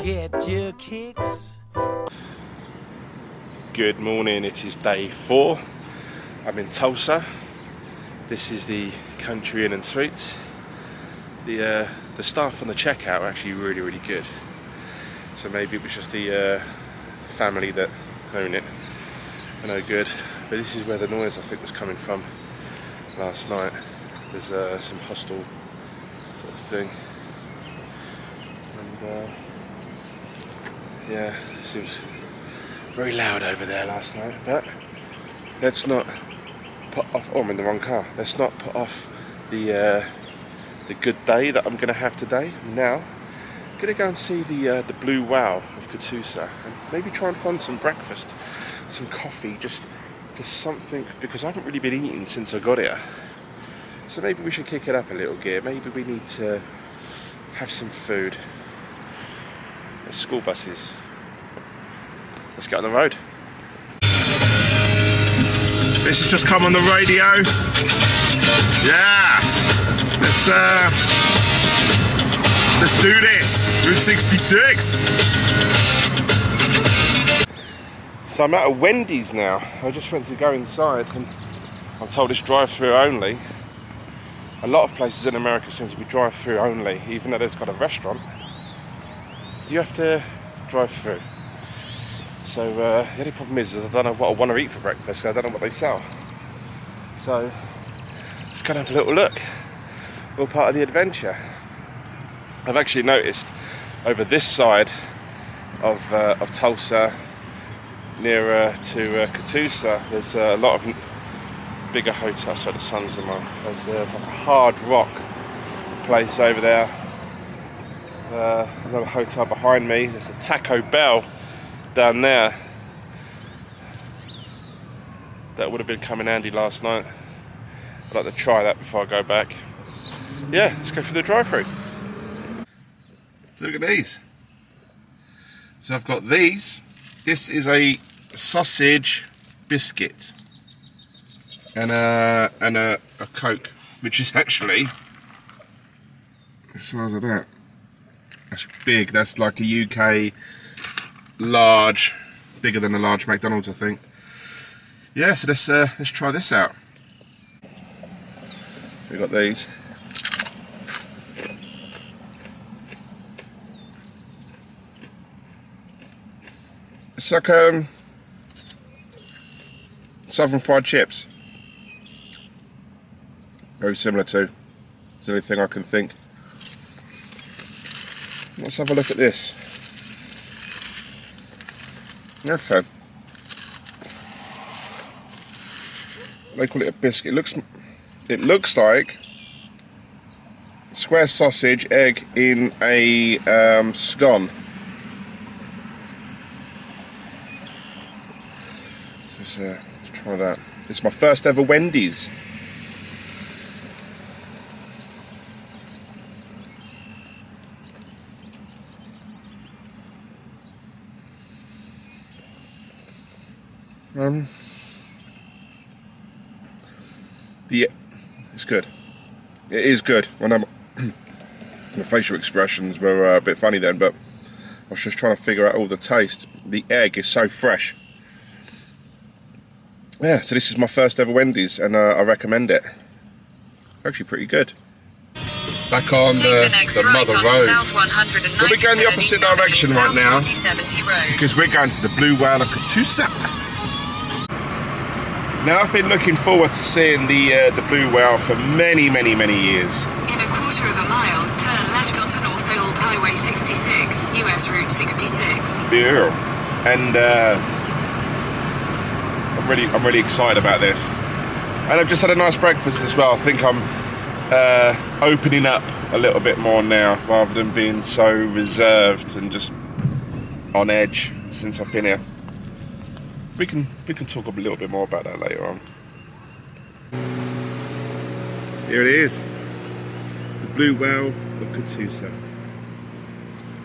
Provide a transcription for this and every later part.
get your kicks. Good morning, it is day 4. I'm in Tulsa. This is the Country Inn and Suites. The staff on the checkout are actually really good. So maybe it was just the family that own it. They're no good. But this is where the noise I think was coming from last night. There's some hostile sort of thing. And yeah, it seems very loud over there last night. But let's not put off. Oh, I'm in the wrong car. Let's not put off the good day that I'm going to have today. Now, I'm going to go and see the Blue Wow of Catoosa, and maybe try and find some breakfast, some coffee, just something, because I haven't really been eating since I got here. So maybe we should kick it up a little gear. Maybe we need to have some food. There's school buses. Let's get on the road. This has just come on the radio. Yeah, let's do this. Route 66. So I'm at a Wendys now. I just went to go inside, and I'm told it's drive-through only. A lot of places in America seem to be drive-through only, even though there's got a restaurant. You have to drive through. So the only problem is I don't know what I want to eat for breakfast, so I don't know what they sell. So let's go and have a little look. All part of the adventure. I've actually noticed over this side of Tulsa, nearer to Catoosa, there's a lot of bigger hotels. So the sun's in my face. There's like a Hard Rock place over there. Another hotel behind me. There's a Taco Bell down there. That would have been coming handy last night. I'd like to try that before I go back. Yeah, let's go for the drive-through. So look at these. So I've got these. This is a sausage biscuit and a Coke, which is actually the size of that. That's big. That's like a UK large, bigger than a large McDonald's, I think. Yeah, so let's try this out. So we got these. It's like southern fried chips. Very similar to. It's the only thing I can think. Let's have a look at this. Okay. They call it a biscuit. It looks like square sausage, egg in a scone. Let's try that. It's my first ever Wendys. Yeah, it's good. It is good. When the facial expressions were a bit funny then, but I was just trying to figure out all the taste. The egg is so fresh. Yeah, so this is my first ever Wendys, and I recommend it. Actually pretty good. Back on the Mother Road. We'll be going the opposite direction right now, because we're going to the Blue Wow of Catoosa. Now, I've been looking forward to seeing the Blue Wow for many years. In a quarter of a mile, turn left onto Northfield Highway 66, US Route 66. Beautiful. And I'm really excited about this. And I've just had a nice breakfast as well. I think I'm opening up a little bit more now, rather than being so reserved and just on edge since I've been here. We can talk a little bit more about that later on. Here it is, the Blue Wow of Catoosa,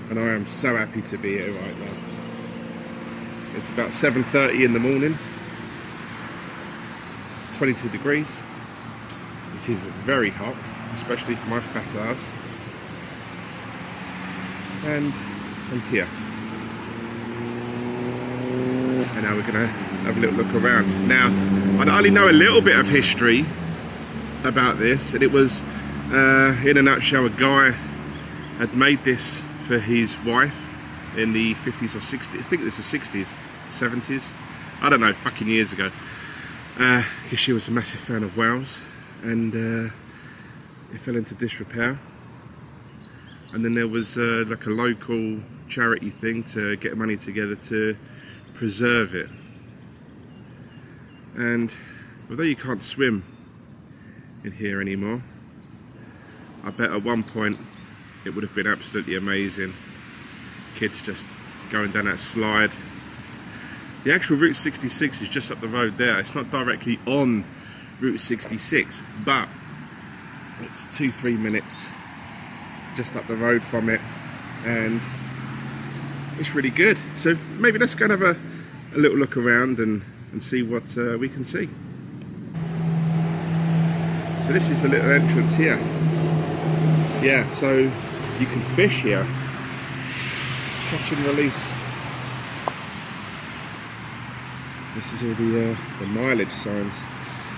and I am so happy to be here right now. It's about 7:30 in the morning. It's 22 degrees. It is very hot, especially for my fat ass. And and here. And now we're going to have a little look around. Now, I only know a little bit of history about this, and it was, in a nutshell, a guy had made this for his wife in the 50s or 60s. I think it's the 60s, 70s. I don't know, fucking years ago. Because she was a massive fan of whales, and it fell into disrepair. And then there was like a local charity thing to get money together to preserve it. And although you can't swim in here anymore, I bet at one point it would have been absolutely amazing. Kids just going down that slide. The actual Route 66 is just up the road there. It's not directly on Route 66, but it's 2-3 minutes just up the road from it, and it's really good. So maybe let's go and have a little look around and see what we can see. So this is the little entrance here. Yeah, so you can fish here. It's catch and release. This is all the mileage signs.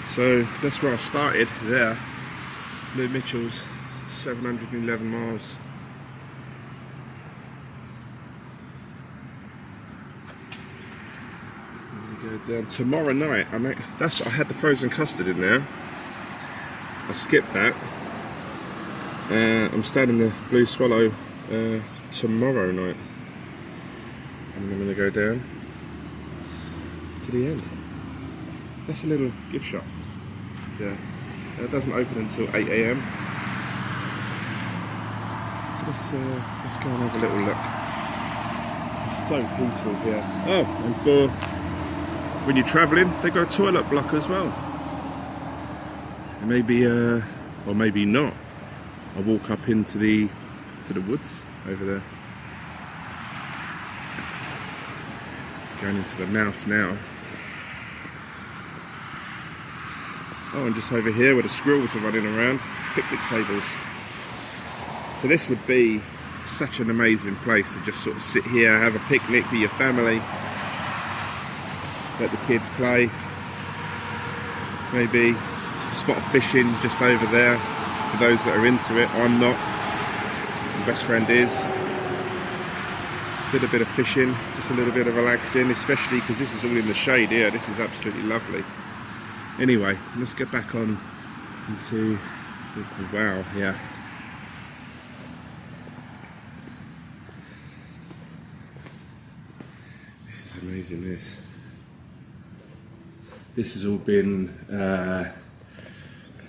So that's where I started there. Lou Mitchell's, 711 miles. I'm gonna go down tomorrow night. I had the frozen custard in there. I skipped that. I'm staying in the Blue Swallow tomorrow night, and I'm gonna go down to the end. That's a little gift shop. Yeah, it doesn't open until 8 AM. So let's go and have a little look. It's so peaceful here. Oh, and for when you're travelling, they've got a toilet block as well. And maybe, or maybe not, I'll walk up into the woods over there. Going into the mouth now. Oh, and just over here where the squirrels are running around, picnic tables. So this would be such an amazing place to just sort of sit here, have a picnic with your family, let the kids play. Maybe a spot of fishing just over there for those that are into it. I'm not. My best friend is. A little bit of fishing, just a little bit of relaxing, especially because this is all in the shade here. This is absolutely lovely. Anyway, let's get back on into the wow, yeah. This is amazing, this has all been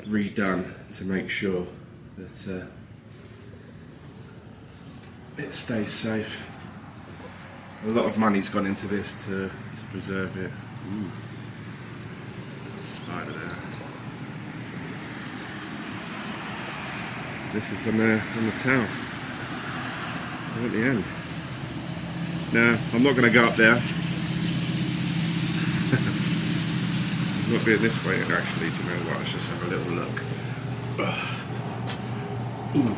redone to make sure that it stays safe. A lot of money's gone into this to preserve it. Ooh. Spider there. This is on the town. We're at the end. No, I'm not going to go up there. I'm not going this way actually. Do you know what? Let's just have a little look. Ooh.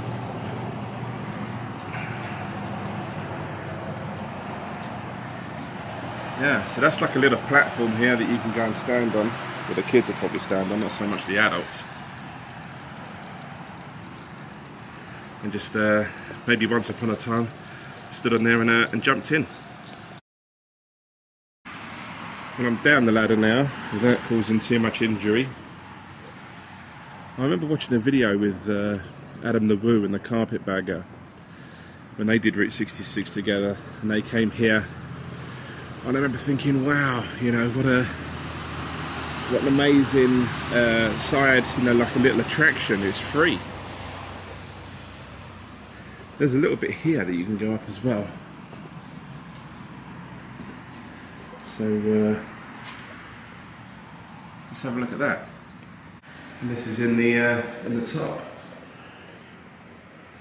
Yeah, so that's like a little platform here that you can go and stand on. Well, the kids will probably stand on, not so much the adults. And just maybe once upon a time stood on there and jumped in. Well, I'm down the ladder now without causing too much injury. I remember watching a video with Adam the Woo and the Carpetbagger when they did Route 66 together, and they came here. And I remember thinking, wow, you know, what an amazing side, you know, like a little attraction. It's free. There's a little bit here that you can go up as well. So let's have a look at that. And this is in the top.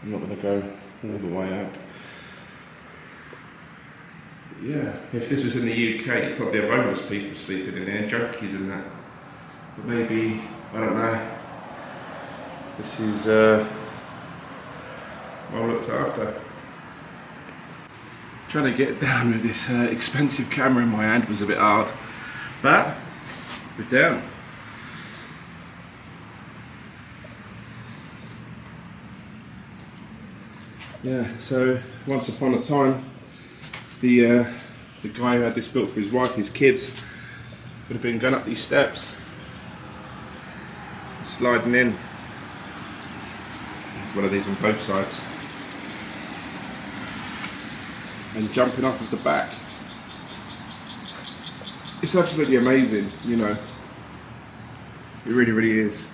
I'm not going to go all the way up. Yeah, if this was in the UK, you'd probably have homeless people sleeping in there, junkies and that. But maybe, I don't know, this is well looked after. Trying to get it down with this expensive camera in my hand was a bit hard, but we're down. Yeah, so once upon a time, the guy who had this built for his wife, his kids, would have been going up these steps, sliding in. There's one of these on both sides. And jumping off of the back. It's absolutely amazing, you know. It really, really is.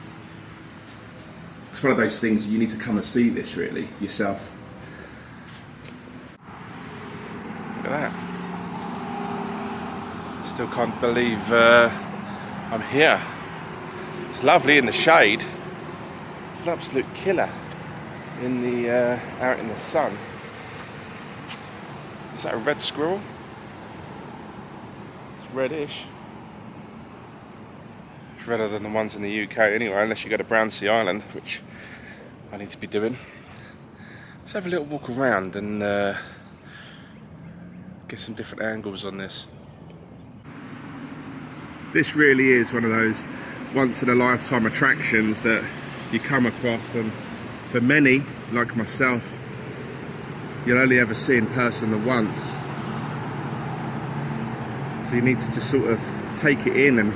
It's one of those things you need to come and see this really yourself. Look at that. Still can't believe I'm here. It's lovely in the shade. It's an absolute killer in the out in the sun. Is that a red squirrel? It's reddish. It's redder than the ones in the UK anyway, unless you go to Brownsea Island, which I need to be doing. Let's have a little walk around and get some different angles on this. This really is one of those once in a lifetime attractions that you come across, and for many, like myself, you'll only ever see in person the once. So you need to just sort of take it in and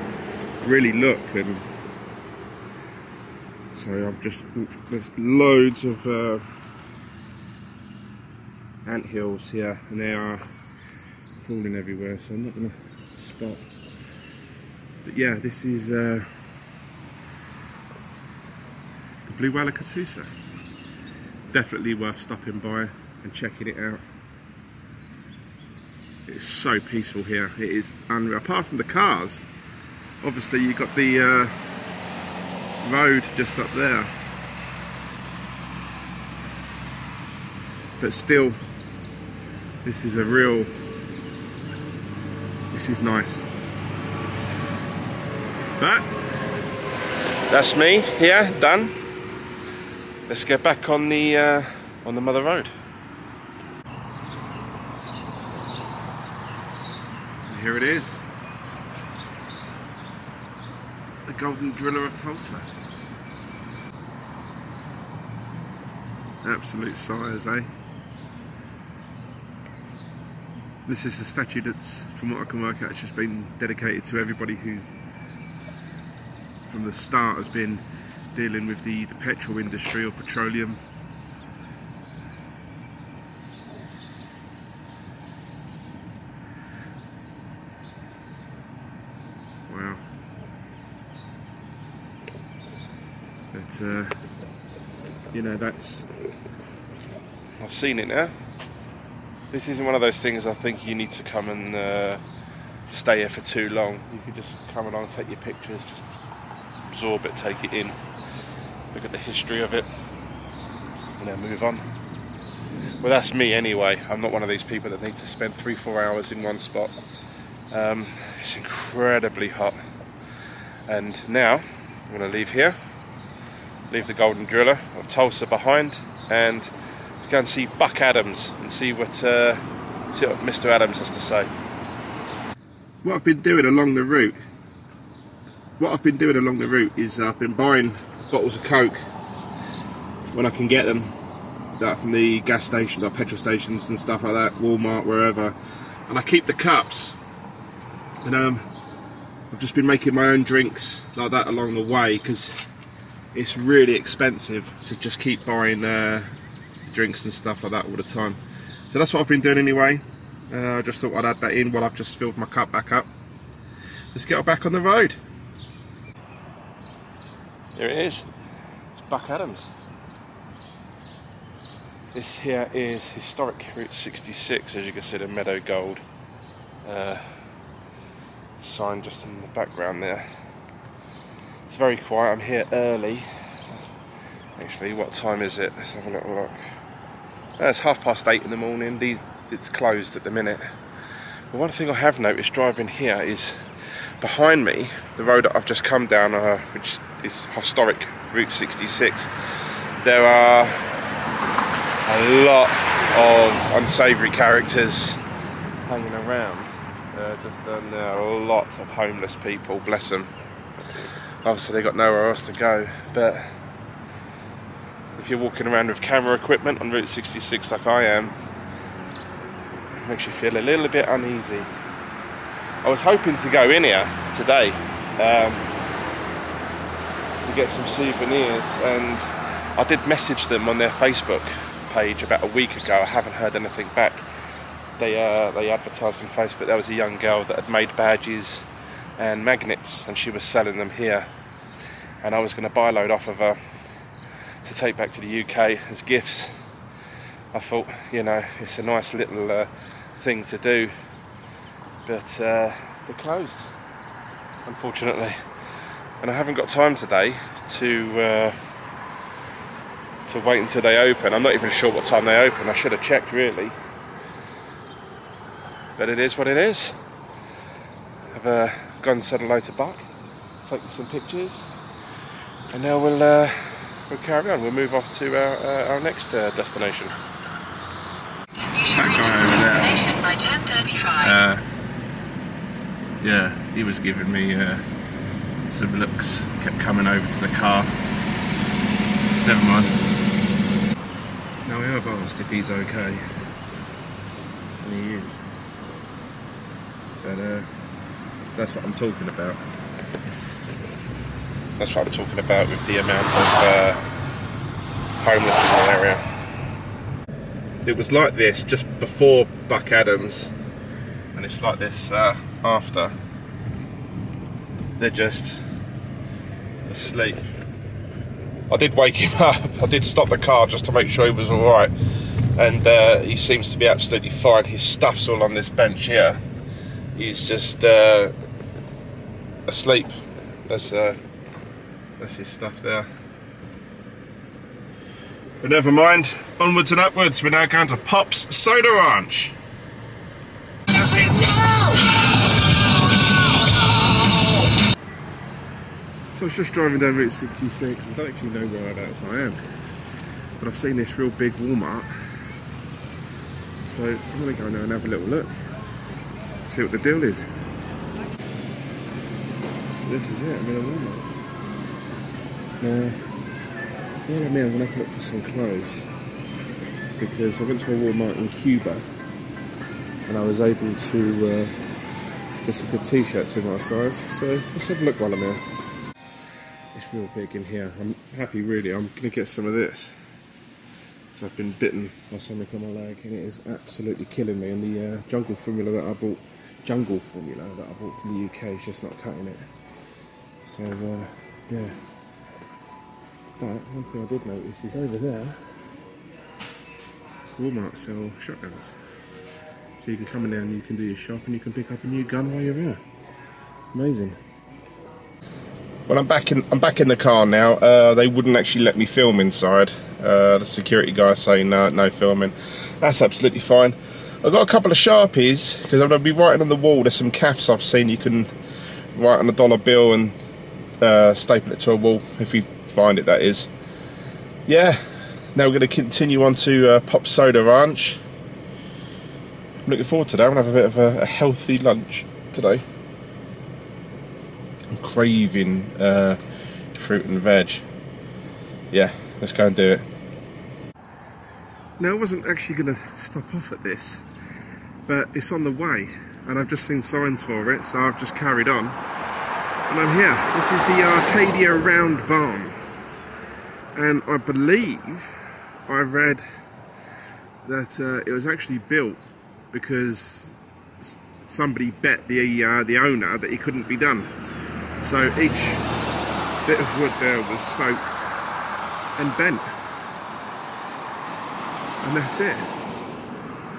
really look. And so there's loads of ant hills here, and they are crawling everywhere, so I'm not going to stop. But yeah, this is the blue whale of Catoosa. Definitely worth stopping by and checking it out. It's so peaceful here. It is unreal. Apart from the cars, obviously you've got the road just up there. But still, this is nice. But that's me here, done. Let's get back on the mother road. And here it is, the Golden Driller of Tulsa. Absolute size, eh? This is a statue that's, from what I can work out, it's just been dedicated to everybody who's from the start has been dealing with the petrol industry or petroleum. Wow. But you know, that's, I've seen it now. This isn't one of those things I think you need to come and stay here for too long. You could just come along, take your pictures, just absorb it, take it in, look at the history of it, and then move on. Well, that's me anyway. I'm not one of these people that need to spend 3-4 hours in one spot. It's incredibly hot, and now I'm going to leave here, leave the Golden Driller of Tulsa behind, and go and see Buck Adams and see what Mr. Adams has to say. What I've been doing along the route is I've been buying bottles of Coke when I can get them, like from the gas station, like petrol stations and stuff like that, Walmart, wherever, and I keep the cups. And I've just been making my own drinks like that along the way, because it's really expensive to just keep buying drinks and stuff like that all the time. So that's what I've been doing anyway. I just thought I'd add that in while I've just filled my cup back up. Let's get back on the road. There it is. It's Buck Adams. This here is historic Route 66, as you can see the meadow gold sign just in the background there. It's very quiet. I'm here early. Actually, what time is it? Let's have a little look. It's 8:30 in the morning. It's closed at the minute. But one thing I have noticed driving here is behind me, the road that I've just come down, which is historic Route 66, there are a lot of unsavoury characters hanging around. There are lots of homeless people, bless them. Obviously they got nowhere else to go, but if you're walking around with camera equipment on Route 66 like I am, it makes you feel a little bit uneasy. I was hoping to go in here today to get some souvenirs, and I did message them on their Facebook page about a week ago. I haven't heard anything back. They advertised on Facebook there was a young girl that had made badges and magnets, and she was selling them here, and I was going to buy a load off of her to take back to the UK as gifts. I thought, you know, it's a nice little thing to do, but they're closed, unfortunately, and I haven't got time today to wait until they open. I'm not even sure what time they open. I should have checked, really, but it is what it is. I've gone and said hello to Buck, taken some pictures, and now we'll carry on. We'll move off to our next destination. You should reach your destination by 10:35. Yeah, he was giving me some looks, kept coming over to the car. Never mind. Now I have asked if he's okay, and he is. But that's what I'm talking about. That's what I'm talking about with the amount of homeless in the area. It was like this just before Buck Adams, and it's like this after. They're just asleep. I did wake him up. I did stop the car just to make sure he was alright, and he seems to be absolutely fine. His stuff's all on this bench here. He's just asleep. That's his stuff there. But never mind, onwards and upwards. We're now going to Pop's Soda Ranch. So I was just driving down Route 66. I don't actually know whereabouts I am, but I've seen this real big Walmart. So I'm going to go now and have a little look, see what the deal is. So this is it, I'm in a Walmart. Now, while I'm here, I'm going to have to look for some clothes, because I went to a Walmart in Cuba and I was able to get some good t-shirts in my size. So let's have a look while I'm here. It's real big in here. I'm happy, really. I'm going to get some of this, because I've been bitten by something on my leg and it is absolutely killing me. And the jungle formula that I bought from the UK is just not cutting it. So yeah. But one thing I did notice is over there, Walmart sell shotguns. So you can come in there and you can do your shop and you can pick up a new gun while you're here. Amazing. Well, I'm back in the car now. They wouldn't actually let me film inside. The security guy saying no filming. That's absolutely fine. I've got a couple of Sharpies, because I'm going to be writing on the wall. There's some calves I've seen you can write on a dollar bill and staple it to a wall, if you find it, that is. Yeah, now we're going to continue on to Pop's Soda Ranch. I'm looking forward to that. I'm going to have a bit of a healthy lunch today. I'm craving fruit and veg. Yeah, let's go and do it. Now, I wasn't actually going to stop off at this, but it's on the way and I've just seen signs for it, so I've just carried on and I'm here. This is the Arcadia Round Barn, and I believe I read that it was actually built because somebody bet the owner that it couldn't be done. So each bit of wood there was soaked and bent, and that's it.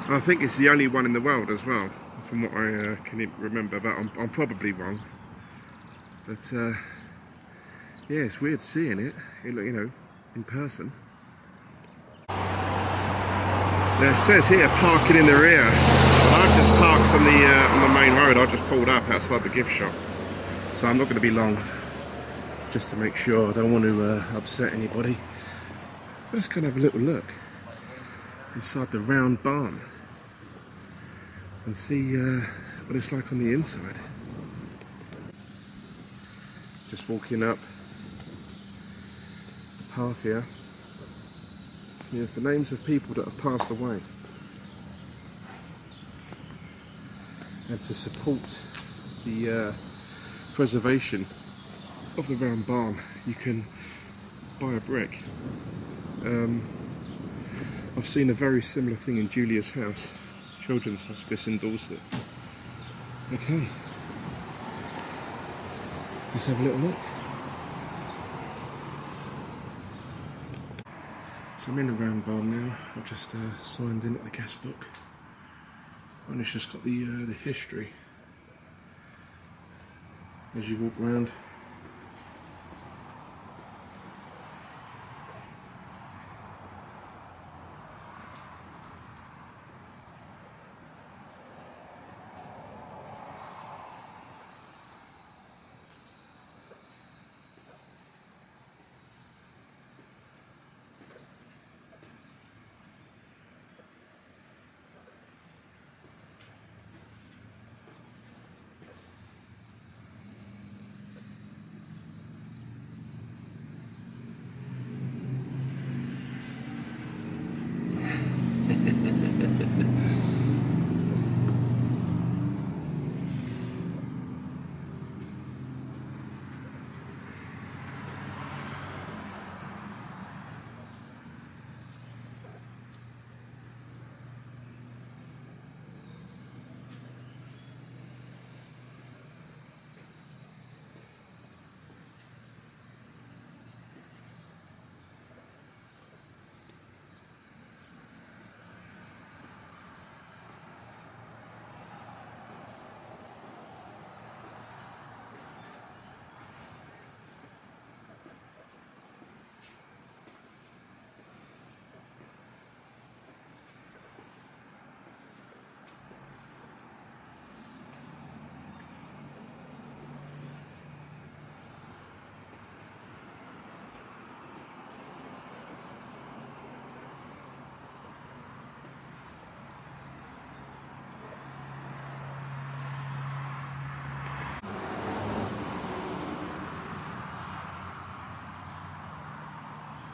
And I think it's the only one in the world as well, from what I can remember, but I'm probably wrong. But yeah, it's weird seeing it, you know, in person. Now it says here parking in the rear. I've just parked on the main road. I just pulled up outside the gift shop, so I'm not going to be long, just to make sure. I don't want to upset anybody. But let's go and have a little look. inside the round barn and see what it's like on the inside. Just walking up the path here, you have the names of people that have passed away, and to support the preservation of the round barn you can buy a brick. I've seen a very similar thing in Julia's house, Children's Hospice in Dorset. Okay, let's have a little look. So I'm in the round barn now. I've just signed in at the guest book, and it's just got the history as you walk round.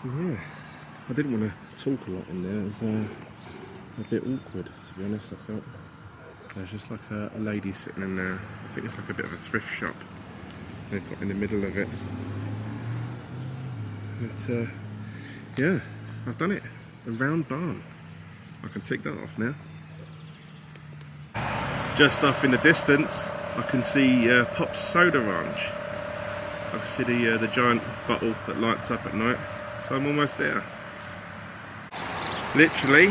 So yeah, I didn't want to talk a lot in there. It was a bit awkward, to be honest, I felt. There's just like a lady sitting in there. I think it's like a bit of a thrift shop they've got in the middle of it. But yeah, I've done it. The round barn. I can take that off now. Just off in the distance, I can see Pop's Soda Ranch. I can see the giant bottle that lights up at night. So I'm almost there. Literally,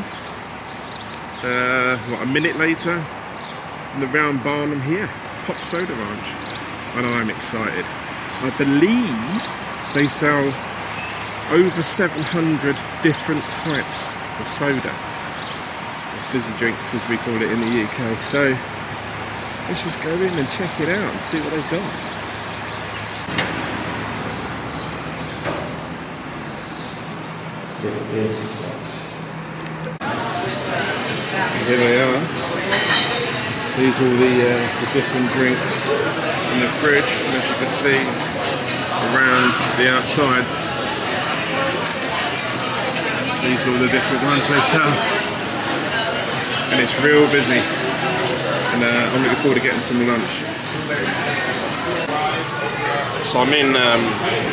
what, a minute later from the round barn, I'm here. Pop's Soda Ranch. And I'm excited. I believe they sell over 700 different types of soda. Or fizzy drinks as we call it in the UK. So let's just go in and check it out and see what they've got. It is hot. Here they are. These are all the different drinks in the fridge, and as you can see around the outsides, these are all the different ones they sell, and it's real busy. And I'm looking forward to getting some lunch. So I'm in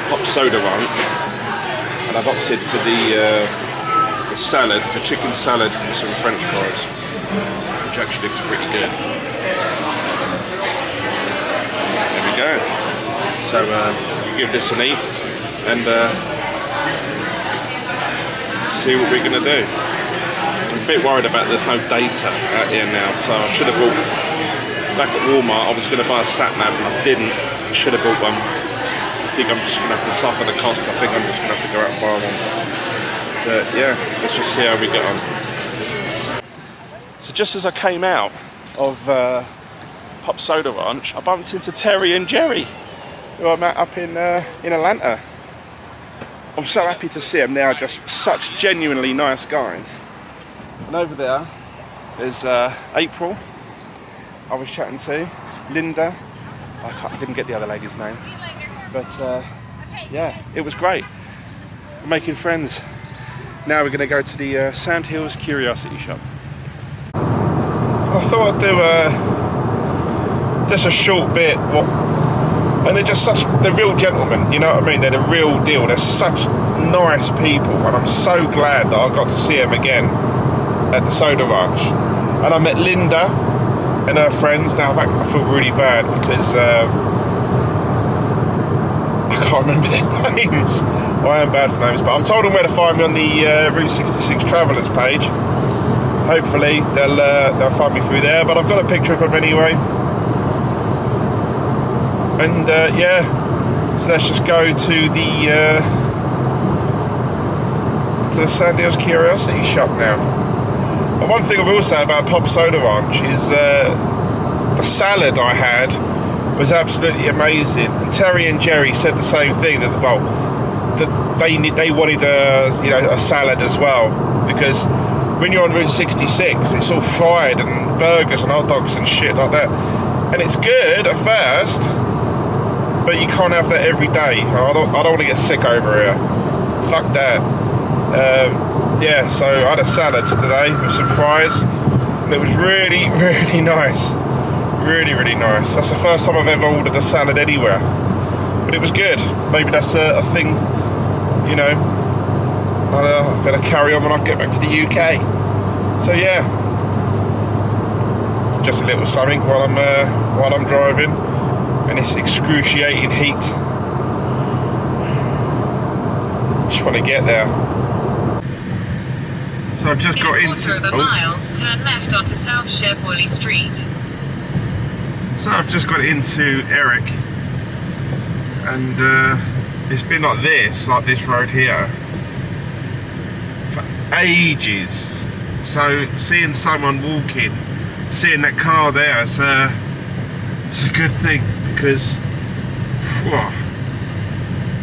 Pop's Soda Ranch. And I've opted for the salad, the chicken salad and some French fries, which actually looks pretty good. There we go. So we give this an eat and see what we're going to do. I'm a bit worried about there's no data out here now, so I should have bought, back at Walmart I was going to buy a sat nav and I didn't. I should have bought one. I think I'm just going to have to suffer the cost. I think I'm just going to have to go out and buy one. So yeah, let's just see how we get on. So just as I came out of Pop's Soda Ranch, I bumped into Terry and Jerry, who I met up in Atlanta. I'm so happy to see them. They are just such genuinely nice guys. And over there is April. I was chatting to Linda. I didn't get the other lady's name, but yeah, it was great. We're making friends. Now we're going to go to the Sandhills Curiosity Shop. I thought I'd do just a short bit. And they're just they're real gentlemen, you know what I mean? They're the real deal. They're such nice people, and I'm so glad that I got to see them again at the Soda Ranch. And I met Linda and her friends. Now I feel really bad because I can't remember their names. Well, I am bad for names, but I've told them where to find me on the Route 66 Travellers page. Hopefully they'll find me through there, but I've got a picture of them anyway. And yeah, so let's just go to the Sandhills Curiosity Shop now. But one thing I will say about Pop Soda Ranch is the salad I had was absolutely amazing. And Terry and Jerry said the same thing, that they wanted a salad as well, because when you're on Route 66, it's all fried and burgers and hot dogs and shit like that, and it's good at first, but you can't have that every day. I don't want to get sick over here. Fuck that. Yeah, so I had a salad today with some fries, and it was really, really nice. Really, really nice. That's the first time I've ever ordered a salad anywhere, but it was good. Maybe that's a thing, you know. I better carry on when I get back to the UK. So yeah, just a little something while I'm driving, and it's excruciating heat. Just want to get there. So I've just got into. In a quarter of a mile, turn left onto South Shepworley Street. So I've just got into Eric, and it's been like this road here, for ages. So seeing someone walking, seeing that car there, it's a good thing, because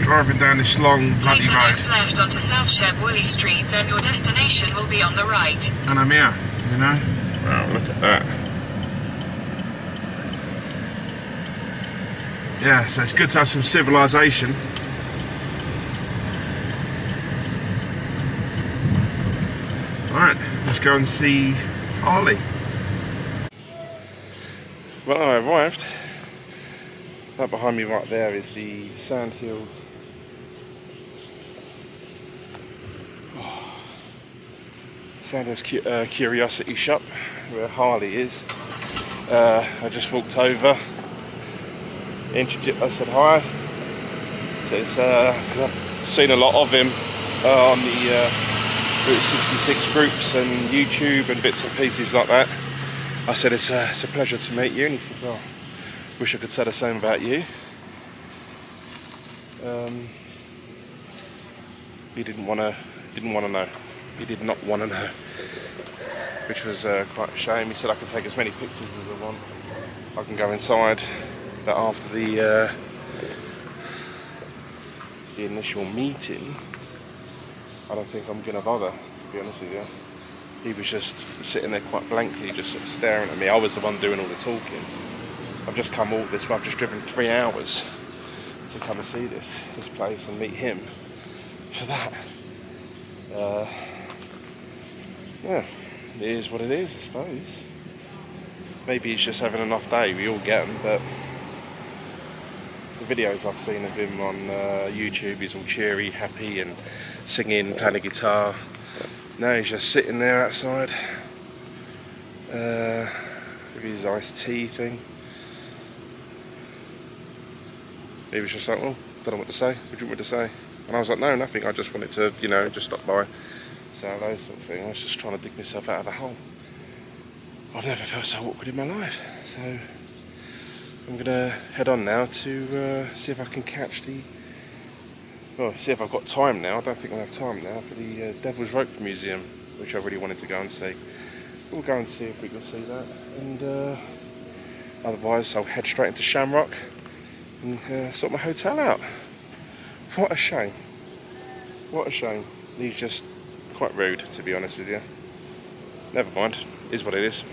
driving down this long bloody Take the road. next left onto South Shepworley Street, then your destination will be on the right. And I'm here, you know. Wow, look at that. Yeah, so it's good to have some civilization. Right, let's go and see Harley. Well, I arrived. That behind me right there is the Sandhill. Sandhills Curiosity Shop, where Harley is. I just walked over. I said hi. So it's, I've seen a lot of him on the Route 66 groups and YouTube and bits and pieces like that. I said it's a pleasure to meet you, and he said, well, wish I could say the same about you. He didn't want to know. He did not want to know, which was quite a shame. He said I can take as many pictures as I want. I can go inside. But after the initial meeting, I don't think I'm going to bother, to be honest with you. He was just sitting there quite blankly, just sort of staring at me. I was the one doing all the talking. I've just come all this way. I've just driven 3 hours to come and see this place and meet him. For that, yeah, it is what it is, I suppose. Maybe he's just having an off day. We all get them, but the videos I've seen of him on YouTube, he's all cheery, happy and singing, playing the guitar. Now he's just sitting there outside with his iced tea thing. He was just like, well, I don't know what to say. What do you want me to say? And I was like, no, nothing. I just wanted to, you know, just stop by. So those sort of things. I was just trying to dig myself out of a hole. I've never felt so awkward in my life. So I'm gonna head on now to see if I can catch the. Well, see if I've got time now. I don't think I have time now for the Devil's Rope Museum, which I really wanted to go and see. We'll go and see if we can see that, and otherwise I'll head straight into Shamrock and sort my hotel out. What a shame. What a shame. He's just quite rude, to be honest with you. never mind. It is what it is.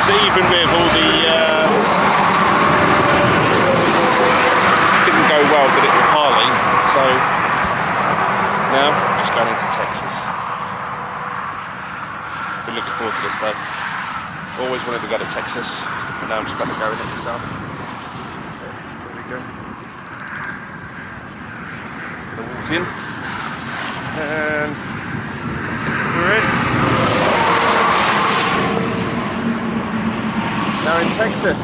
So even with all the didn't go well, did it with Harley? So now just going into Texas. Been looking forward to this though. Always wanted to go to Texas, and now I'm just about to go in it myself. There we go. Gonna walk in, and we're in. Now in Texas.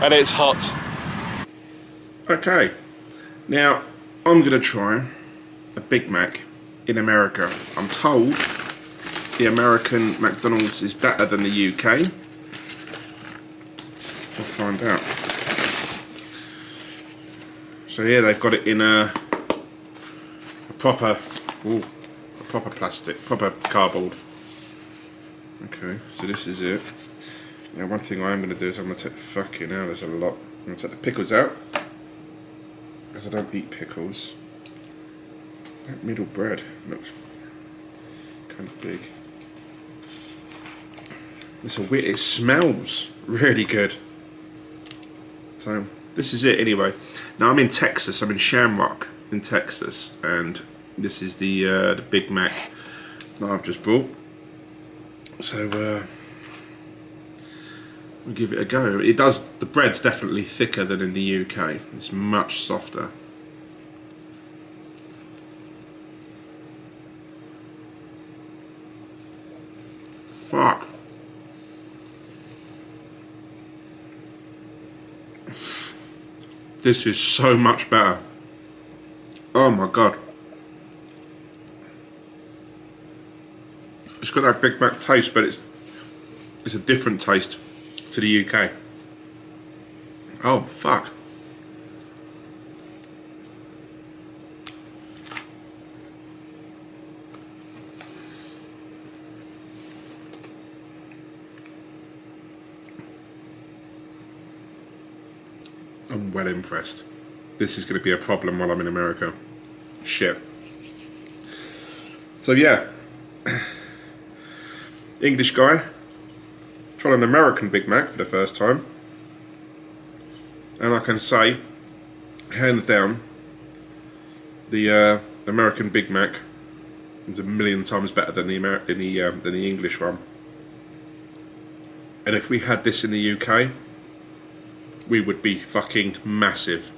And it's hot. Okay, now I'm gonna try a Big Mac in America. I'm told the American McDonald's is better than the UK. We'll find out. So here they've got it in a proper plastic, proper cardboard. Okay, so this is it. Now one thing I am going to do is I'm going to take, fucking hell, there's a lot. I'm going to take the pickles out, because I don't eat pickles. That middle bread looks kind of big. It's a weird, it smells really good. So this is it anyway. Now I'm in Texas, I'm in Shamrock in Texas, and this is the Big Mac that I've just brought. So we'll give it a go. It does, the bread's definitely thicker than in the UK. It's much softer. Fuck. This is so much better. Oh my god. It's got that Big Mac taste, but it's a different taste to the UK. Oh fuck. I'm well impressed. This is going to be a problem while I'm in America. Shit. So yeah, English guy tried an American Big Mac for the first time, and I can say, hands down, the American Big Mac is a million times better than the English one. And if we had this in the UK, we would be fucking massive.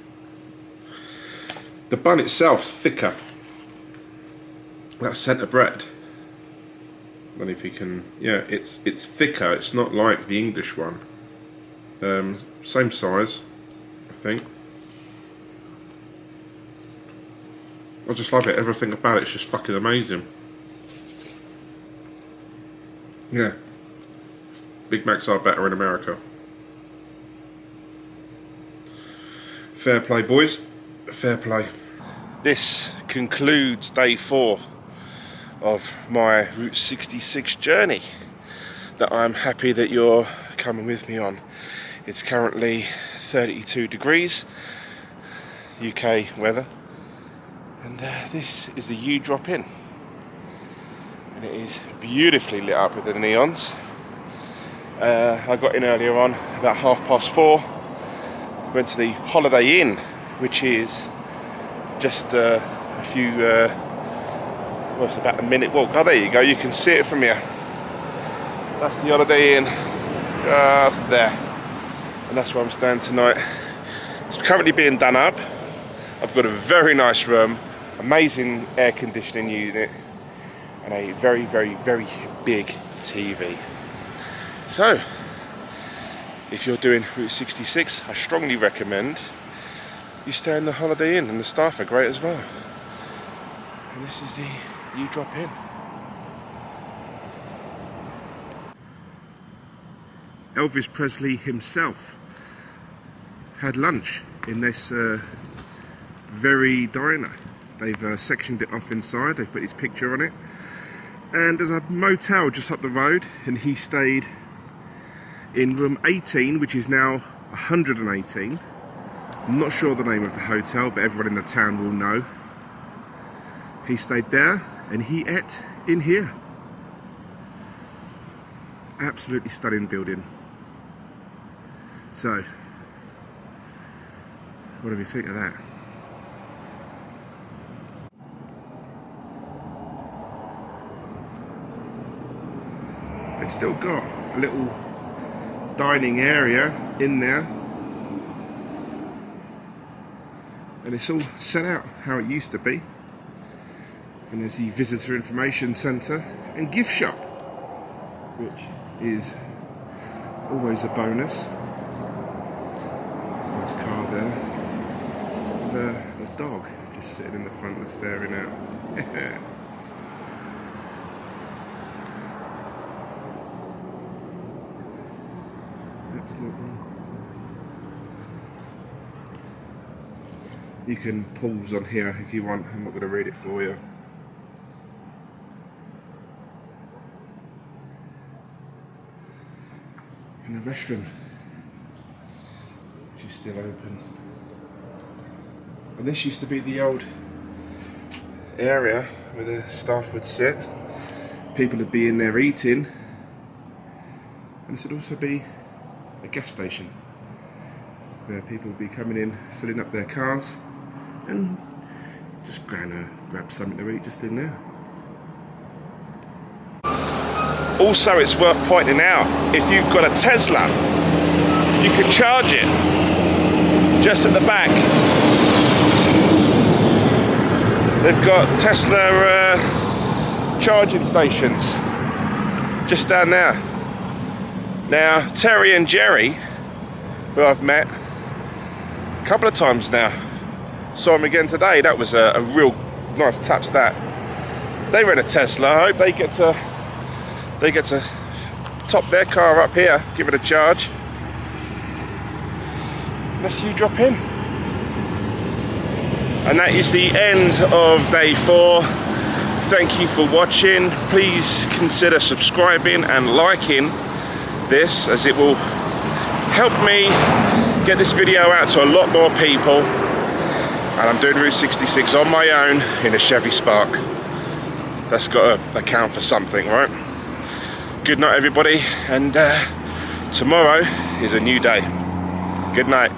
The bun itself's thicker. That centre bread. I don't know if you can. Yeah, it's thicker. It's not like the English one. Same size, I think. I just love it. Everything about it's just fucking amazing. Yeah. Big Macs are better in America. Fair play, boys. Fair play. This concludes day 4 of my Route 66 journey that I'm happy that you're coming with me on. It's currently 32 degrees, UK weather, and this is the U drop in, and it is beautifully lit up with the neons. I got in earlier on, about 4:30. Went to the Holiday Inn, which is just a few, well, it's about a minute walk. Oh, there you go, you can see it from here. That's the Holiday Inn, just there. And that's where I'm staying tonight. It's currently being done up. I've got a very nice room, amazing air conditioning unit, and a very, very, very big TV. So, if you're doing Route 66, I strongly recommend you stay in the Holiday Inn, and the staff are great as well. And this is the U drop in. Elvis Presley himself had lunch in this very diner. They've sectioned it off inside, they've put his picture on it. And there's a motel just up the road, and he stayed in room 18, which is now 118. I'm not sure the name of the hotel, but everyone in the town will know. He stayed there and he ate in here. Absolutely stunning building. So, what do we think of that? They've still got a little dining area in there, and it's all set out how it used to be. And there's the visitor information centre and gift shop, which is always a bonus. There's a nice car there with a dog just sitting in the front and staring out. Absolutely. You can pause on here if you want. I'm not going to read it for you. And the restaurant, which is still open. And this used to be the old area where the staff would sit. People would be in there eating. And this would also be a gas station where people would be coming in, filling up their cars and just grab something to eat just in there. Also, it's worth pointing out, if you've got a Tesla, you can charge it just at the back. They've got Tesla charging stations just down there. Now, Terry and Jerry, who I've met a couple of times now, saw them again today. That was a real nice touch, that. They rent a Tesla. I hope they get to top their car up here, give it a charge. Let's you drop in. And that is the end of day 4. Thank you for watching. Please consider subscribing and liking this, as it will help me get this video out to a lot more people. And I'm doing Route 66 on my own in a Chevy Spark. That's got to account for something, right? Good night, everybody, and tomorrow is a new day. Good night.